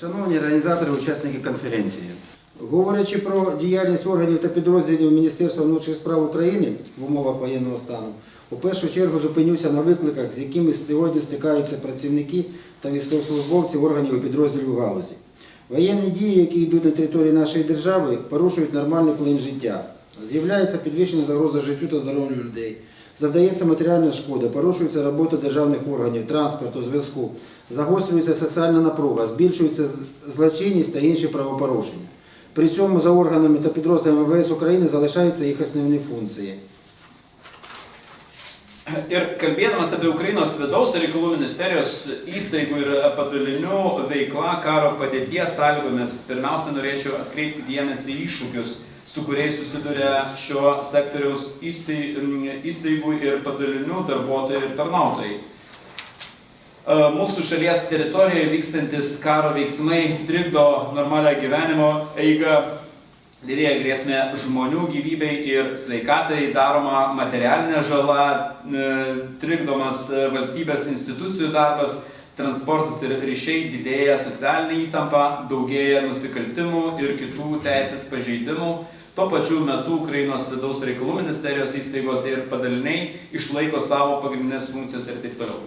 Шановні організатори, учасники конференції, говорячи про діяльність органів та підрозділів Міністерства внутрішніх справ України в умовах воєнного стану, у першу чергу зупинюся на викликах, з якими сьогодні стикаються працівники та військовослужбовці органів і підрозділів галузі. Воєнні дії, які йдуть на території нашої держави, порушують нормальний плин життя. З'являється підвищена загроза життю та здоров'ю людей. Завдається матеріальна шкода, порушується робота державних органів, транспорту, зв'язку, загострюється соціальна напруга, збільшується злочинність та інші правопорушення. При цьому за органами та підрозділами МВС України залишаються їх основні функції. Ir kalbėdamas apie Ukrainos vidaus reikalų ministerijos įstaigų ir padalinių veikla karo padėties sąlygomis, pirmiausia norėčiau atkreipti dėmesį į iššūkius, su kuriais susiduria šio sektoriaus įstaigų ir padalinių darbuotojai ir tarnautojai. Mūsų šalies teritorijoje vykstantis karo veiksmai trikdo normalią gyvenimo eigą, didėja grėsmė žmonių gyvybei ir sveikatai, daroma materialinė žala, trikdomas valstybės institucijų darbas, transportas ir ryšiai, didėja socialinė įtampa, daugėja nusikaltimų ir kitų teisės pažeidimų. Tuo pačiu metu Ukrainos vidaus reikalų ministerijos įstaigos ir padaliniai išlaiko savo pagrindinės funkcijas ir taip toliau.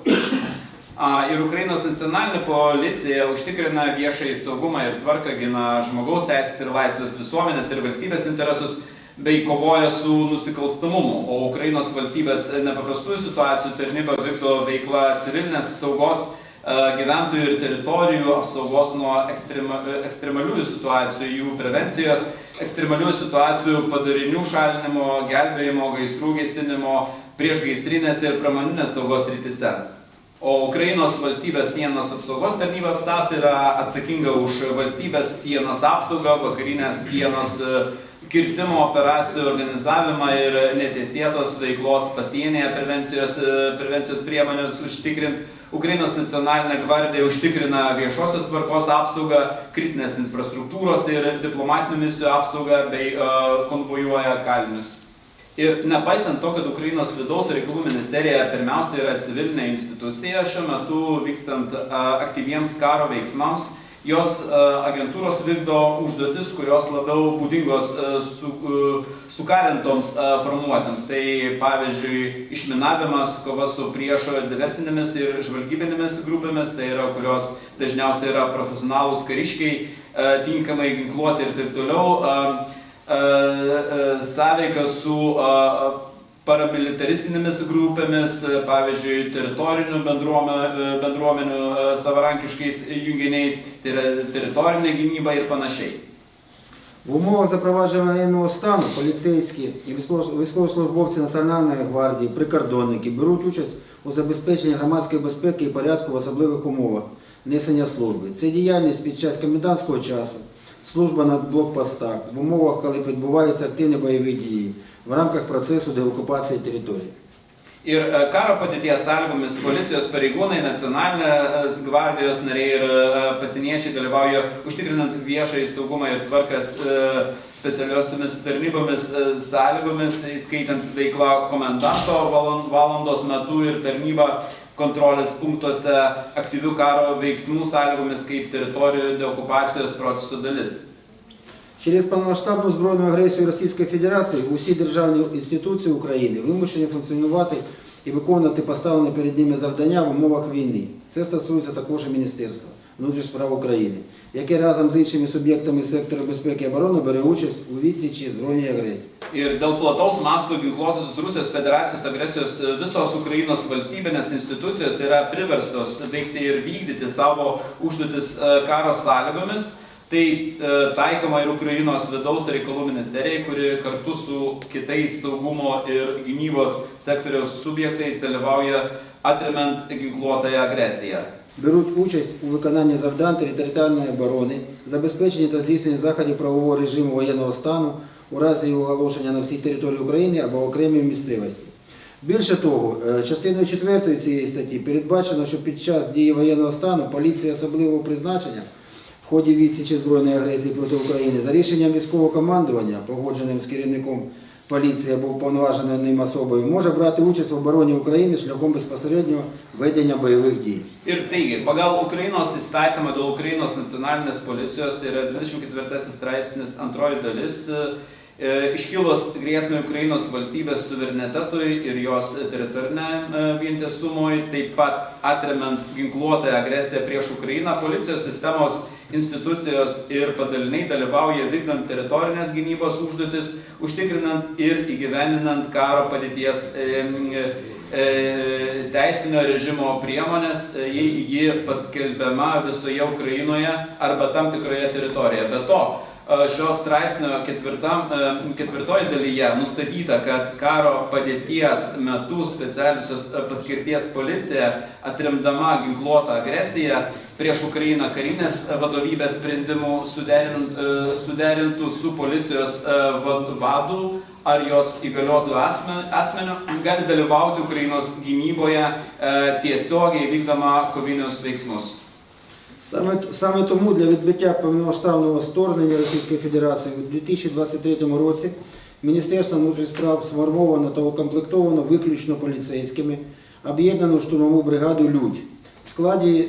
Ir Ukrainos nacionalinė policija užtikrina viešąjį saugumą ir tvarką, gina žmogaus teisės ir laisvės, visuomenės ir valstybės interesus bei kovoja su nusikalstamumu. O Ukrainos valstybės nepaprastųjų situacijų tarnyba vykdo veiklą civilinės saugos, gyventojų ir teritorijų apsaugos nuo ekstremaliųjų situacijų, jų prevencijos, ekstremaliųjų situacijų padarinių šalinimo, gelbėjimo, gaisrų gesinimo, priešgaisrinės ir pramoninės saugos srityse. O Ukrainos valstybės sienos apsaugos tarnyba VSAT yra atsakinga už valstybės sienos apsaugą, vakarinės sienos kirtimo operacijų organizavimą ir neteisėtos veiklos pasienyje prevencijos priemonės užtikrinti. Ukrainos nacionalinė gvardija užtikrina viešosios tvarkos apsaugą, kritinės infrastruktūros ir diplomatinių misijų apsaugą bei konvojuoja kalinius. Ir nepaisant to, kad Ukrainos vidaus reikalų ministerija pirmiausia yra civilinė institucija, šiuo metu vykstant aktyviems karo veiksmams, jos agentūros vykdo užduotis, kurios labiau būdingos sukarintoms formuotėms. Tai pavyzdžiui, išminavimas, kova su priešo diversinėmis ir žvalgybinėmis grupėmis, tai yra, kurios dažniausiai yra profesionalūs kariškiai, tinkamai ginkluoti ir taip toliau. Sąveika su paramilitaristinėmis grupėmis, pavyzdžiui, teritorinių bendruomenių savarankiškais junginiais, tai yra teritorinė gynyba ir panašiai. В умовах запровадження воєнного стану поліцейські і військовослужбовці Національної гвардії, прикордонники беруть участь у забезпеченні громадської безпеки і порядку в особливих умовах несення служби. Це діяльність під час комендантського часу, служба на блокпостах, в умовах, коли відбуваються активні бойові дії, в рамках процесу деокупації території. Ir karo padėties sąlygomis policijos pareigūnai, nacionalinės gvardijos nariai ir pasieniečiai dalyvauja užtikrinant viešąjį saugumą ir tvarką specialiosiomis tarnybomis sąlygomis, įskaitant veiklą komendanto valandos metu ir tarnybą kontrolės punktuose aktyvių karo veiksmų sąlygomis kaip teritorijų deokupacijos proceso dalis. Через повномасштабну збройну агресію Російської Федерації усі державні інституції України вимушені функціонувати і виконувати поставлені перед ними завдання в умовах війни. Це стосується також і Міністерства внутрішніх справ України, яке разом з іншими суб'єктами сектору безпеки і оборони бере участь у відсічі збройної агресії. Ir dėl plataus masto ginkluotosios Rusijos federacijos agresijos visos Ukrainos valstybinės institucijos yra priverstos veikti ir vykdyti savo užduotis karo sąlygomis. Tai taikoma ir Ukrainos vidaus reikalų ministerijai, kuri kartu su kitais saugumo ir gynybos sektoriaus subjektais dalyvauja atremiant ginkluotąją agresiją. Беруть участь у виконанні завдань територіальної оборони, забезпеченні та здійсненні заходів правового режиму воєнного стану у разі його оголошення на всій території України або в окремій місцевості. Більше того, частиною 4 цієї статті передбачено, що під час дії воєнного стану поліція особливого призначення в ході відсічі збройної агресії проти України за рішенням військового командування, погодженим з керівником поліції або уповноваженою ним особою, може брати участь в обороні України шляхом безпосереднього ведення бойових дій. Ir taigi, pagal Ukrainos įstatymą dėl Ukrainos nacionalinės policijos, tai yra 24 straipsnis antroji dalis, iškilus grėsmė Ukrainos valstybės suverenitetui ir jos teritoriniam vientisumui, taip pat atremiant ginkluotą agresiją prieš Ukrainą, policijos sistemos institucijos ir padaliniai dalyvauja vykdant teritorinės gynybos užduotis, užtikrinant ir įgyveninant karo padėties teisinio režimo priemonės, jei ji paskelbiama visoje Ukrainoje arba tam tikroje teritorijoje. Be to, šio straipsnio ketvirtoje dalyje nustatyta, kad karo padėties metu specialiosios paskirties policija, atremdama ginkluotą agresiją prieš Ukrainą karinės vadovybės sprendimų suderintų su policijos vadų ar jos įgaliotų asmenių, gali dalyvauti Ukrainos gynyboje tiesiogiai vykdama kovinius veiksmus. Саме тому для відбиття повномасштабного вторгнення Російської Федерації у 2023 році Міністерство внутрішніх справ сформовано та укомплектовано виключно поліцейськими об'єднану штурмову бригаду «Людь». В складі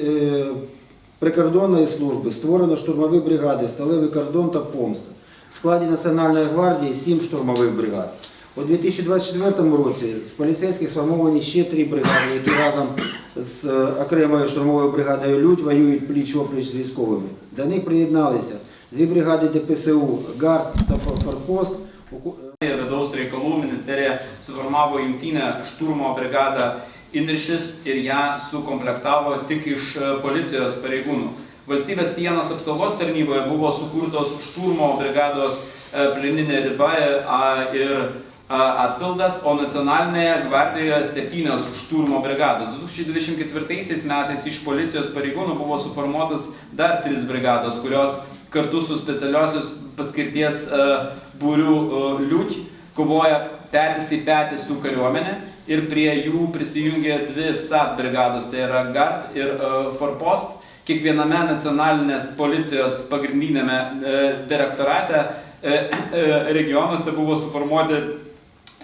прикордонної служби створено штурмові бригади «Сталевий кордон» та «Помста». В складі Національної гвардії 7 штурмових бригад. У 2024 році з поліцейських сформовані ще 3 бригади, які разом з окремою штурмовою бригадою «Людь» воюють пліч-опліч з військовими. До них приєдналися 2 бригади ДПСУ «Гард» та «Форпост». Vidaus reikalų ministerija suformavo jungtinę šturmo brigadą Iniršis ir ją sukomplektavo tik iš policijos pareigūnų. Valstybės sienos apsaugos tarnyboje buvo sukurtos šturmo brigados plieninė riba ir atpildas, o nacionalinėje gvardijoje 7 šturmo brigados. 2024 metais iš policijos pareigūnų buvo suformuotas dar 3 brigados, kurios kartu su specialiosios paskirties būrių «Liūt» kovoja petys į petį su kariuomenė ir prie jų prisijungė 2 FSAT brigados, tai yra GARD ir Forpost. Kiekviename nacionalinės policijos pagrindinėme direktorate regionuose buvo suformuoti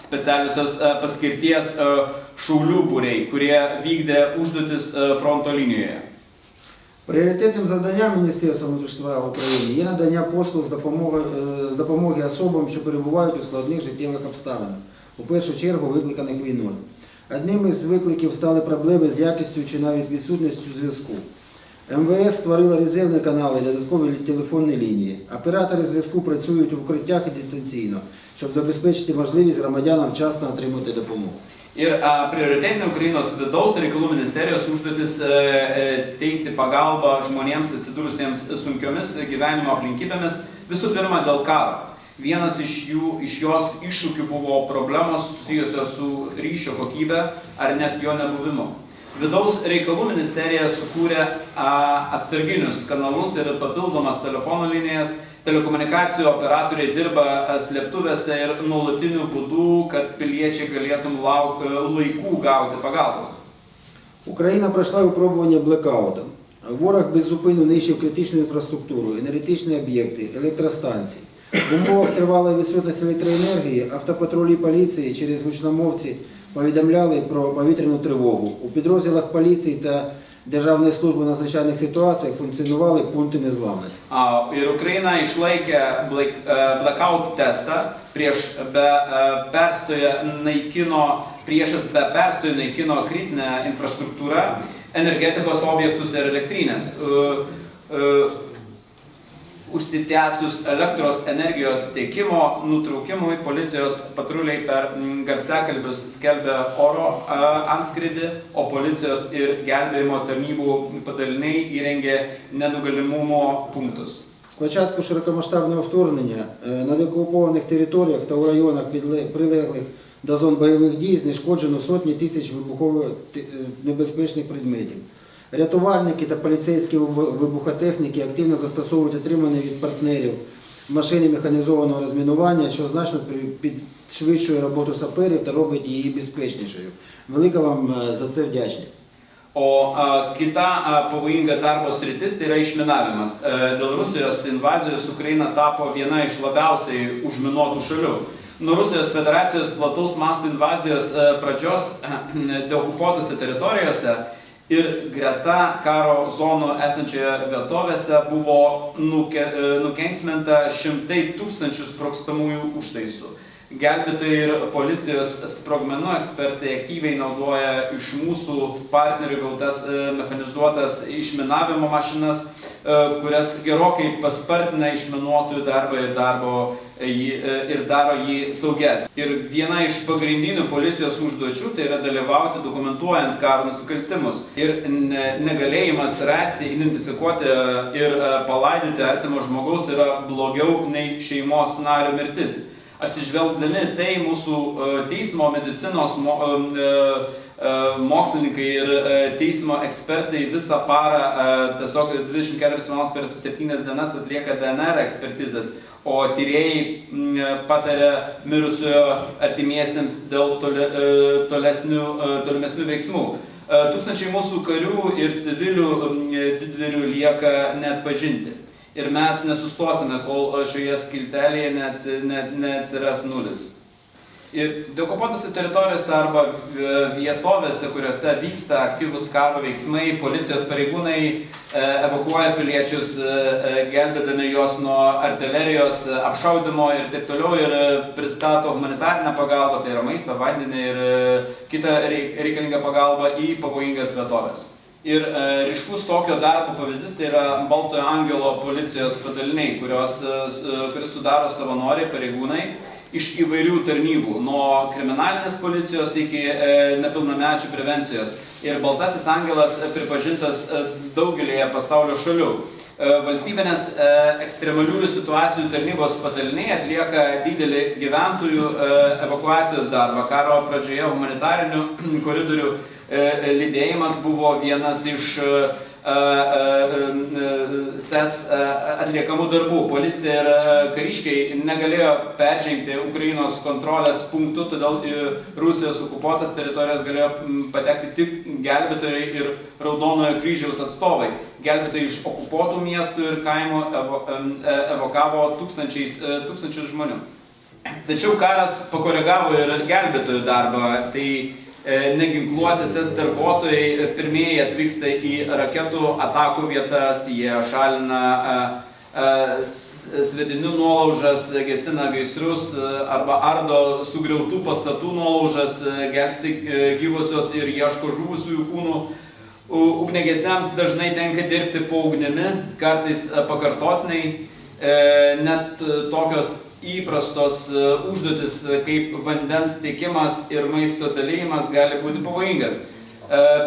specialiosios paskirties šaulių būriai, kurie vykdė užduotis fronto linijoje. Пріоритетним завданням Міністерства внутрішніх справ України є надання послуг з допомоги особам, що перебувають у складних життєвих обставинах, у першу чергу викликаних війною. Одним із викликів стали проблеми з якістю чи навіть відсутністю зв'язку. МВС створила резервні канали, додаткові телефонні лінії. Оператори зв'язку працюють у укриттях і дистанційно, щоб забезпечити можливість громадянам вчасно отримати допомогу. Ir prioritetinė Ukrainos vidaus reikalų ministerijos užduotis teikti pagalbą žmonėms atsidūrusiems sunkiomis gyvenimo aplinkybėmis, visų pirma dėl karo. Vienas iš jos iššūkių buvo problemos susijusios su ryšio kokybė ar net jo nebuvimu. Vidaus reikalų ministerija sukūrė atsarginius kanalus ir papildomas telefono linijas. Telekomunikacijų operatoriai dirba slėptuvėse ir nuolatiniu būdu, kad piliečiai galėtų laiku gauti pagalbos. Україна пройшла випробування блекаутом. Ворог без зупину нищив критичну інфраструктуру, енергетичні об'єкти, електростанції. В умовах тривалої відсутності електроенергії автопатрулі поліції через гучномовці повідомляли про повітряну тривогу. У підрозділах поліції та Державної служби надзвичайних ситуаціях функціонували пункти незламності. Ir Ukraina išlaikė blackout testą priešas be perstojo naikino kritinę infrastruktūrą, energetikos objektus ir elektrinės. Užsitęsus elektros energijos tiekimo nutraukimui policijos patruliai per garsiakalbius skelbia oro antskrydį, o policijos ir gelbėjimo tarnybų padaliniai įrengė nenugalimumo punktus. З початку широкомасштабного вторгнення на деокупованих територіях та у районах, прилеглих до зон бойових дій, знешкоджено сотні тисяч небезпечних предметів. Рятувальники та поліцейські вибухотехніки активно застосовують отримані від партнерів машини механізованого розмінування, що значно підшвидшує роботу саперів та робить її безпечнішою. Велика вам за це вдячність. O kita pavojinga darbo sritis tai yra išminavimas. Dėl Rusijos invazijos Ukraina tapo viena iš labiausiai užminuotų šalių. nuo Rusijos federacijos plataus masto invazijos pradžios deokupuotose teritorijose ir greta karo zonų esančioje vietovėse buvo nukenksminta šimtai tūkstančių sprogstamųjų užtaisų. Gelbėtojai ir policijos sprogmenų ekspertai aktyviai naudoja iš mūsų partnerių gautas mechanizuotas išminavimo mašinas, kurias gerokai paspartina išminuotojų darbą ir daro jį saugesnį. Ir viena iš pagrindinių policijos užduočių tai yra dalyvauti dokumentuojant karo nusikaltimus. Ir negalėjimas rasti, identifikuoti ir palaidoti artimo žmogaus yra blogiau nei šeimos nario mirtis. Atsižvelgdami tai mūsų teismo medicinos mokslininkai ir teismo ekspertai visą parą, tiesiog 24 valandas per 7 dienas atlieka DNR ekspertizės, o tyrėjai pataria mirusiojo artimiesiems dėl tolimesnių veiksmų. Tūkstančiai mūsų karių ir civilių didvyrių lieka neatpažinti. Ir mes nesustosime, kol šioje skiltelėje neatsiras nulis. Ir deokupuotose teritorijose arba vietovėse, kuriuose vyksta aktyvūs karo veiksmai, policijos pareigūnai evakuoja piliečius, gelbėdami juos nuo artilerijos apšaudymo ir taip toliau, ir pristato humanitarinę pagalbą, tai yra maistą, vandenį ir kitą reikalingą pagalbą į pavojingas vietovės. Ir ryškus tokio darbo pavyzdys tai yra Baltojo angelo policijos padaliniai, kuris sudaro savanoriai, pareigūnai iš įvairių tarnybų, nuo kriminalinės policijos iki nepilnamečių prevencijos. Ir Baltasis angelas pripažintas daugelėje pasaulio šalių. Valstybinės ekstremaliųjų situacijų tarnybos padaliniai atlieka didelį gyventojų evakuacijos darbą. Karo pradžioje humanitarinių koridorių lydėjimas buvo vienas iš SES atliekamų darbų. Policija ir kariškiai negalėjo peržengti Ukrainos kontrolės punktų, todėl į Rusijos okupuotas teritorijas galėjo patekti tik gelbėtojai ir Raudonojo kryžiaus atstovai. Gelbėtojai iš okupuotų miestų ir kaimų evakavo tūkstančius žmonių. Tačiau karas pakoregavo ir gelbėtojų darbą. Tai neginkluoti SS darbuotojai pirmieji atvyksta į raketų atakų vietas, jie šalina sviedinių nuolaužas, gesina gaisrus arba ardo sugriautų pastatų nuolaužas, gelbsti gyvusios ir ieško žuvusiųjų kūnų. Ugniagesiams dažnai tenka dirbti po ugnimi, kartais pakartotinai, net tokios įprastos užduotis kaip vandens tiekimas ir maisto dalyjimas gali būti pavojingas,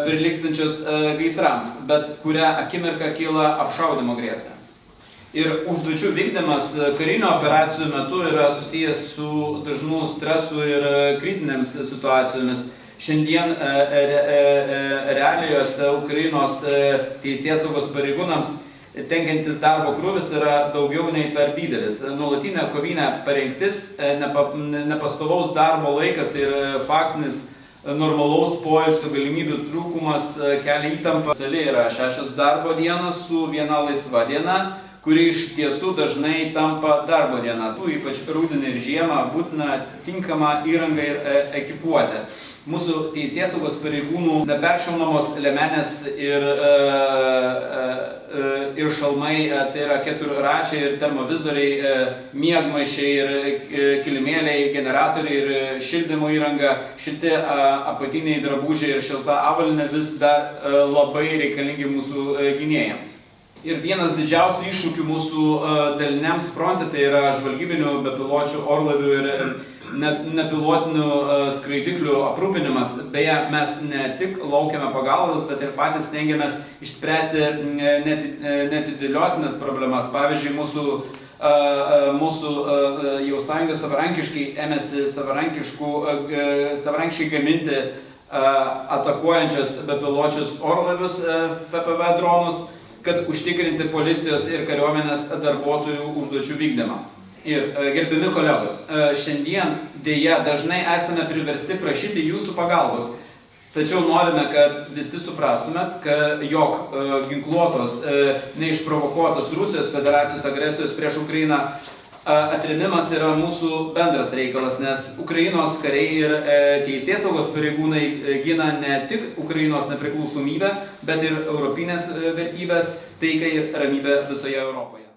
prilygstančios gaisrams, bet kurią akimirką kyla apšaudymo grėsmė. Ir užduočių vykdymas karinio operacijų metu yra susijęs su dažnu stresu ir kritinėmis situacijomis. Šiandien realijose Ukrainos teisėsaugos pareigūnams tenkantis darbo krūvis yra daugiau nei per didelis. Nuolatinė kovinė parengtis, nepastovaus darbo laikas ir faktinis normalaus poilsio galimybių trūkumas kelia įtampą. Specialiai yra 6 darbo dienos su viena laisva diena, kuri iš tiesų dažnai tampa darbo diena. Tų ypač rudenį ir žiemą būtina tinkama įranga ir ekipuotė. Mūsų teisėsaugos pareigūnų neperšaunamos liemenės ir šalmai, tai yra keturračiai ir termovizoriai, miegmaišiai ir kilimėliai, generatoriai ir šildymo įranga, šilti apatiniai drabužiai ir šilta avalynė vis dar labai reikalingi mūsų gynėjams. Ir vienas didžiausių iššūkių mūsų daliniams fronte tai yra žvalgybinių bepiločių orlaivių ir nepilotinių skraidiklių aprūpinimas. Beje, mes ne tik laukiame pagalbos, bet ir patys stengiamės išspręsti netidėliotinas problemas. Pavyzdžiui, mūsų jau sąjunga savarankiškai ėmėsi savarankiškai gaminti atakuojančius bepiločius orlaivius FPV dronus, kad užtikrinti policijos ir kariuomenės darbuotojų užduočių vykdymą. Ir gerbiami kolegos, šiandien dėja dažnai esame priversti prašyti jūsų pagalbos, tačiau norime, kad visi suprastumėt, jog ginkluotos, neišprovokuotos Rusijos federacijos agresijos prieš Ukrainą atrėmimas yra mūsų bendras reikalas, nes Ukrainos kariai ir teisėsaugos pareigūnai gina ne tik Ukrainos nepriklausomybę, bet ir europinės vertybės, taiką ir ramybę visoje Europoje.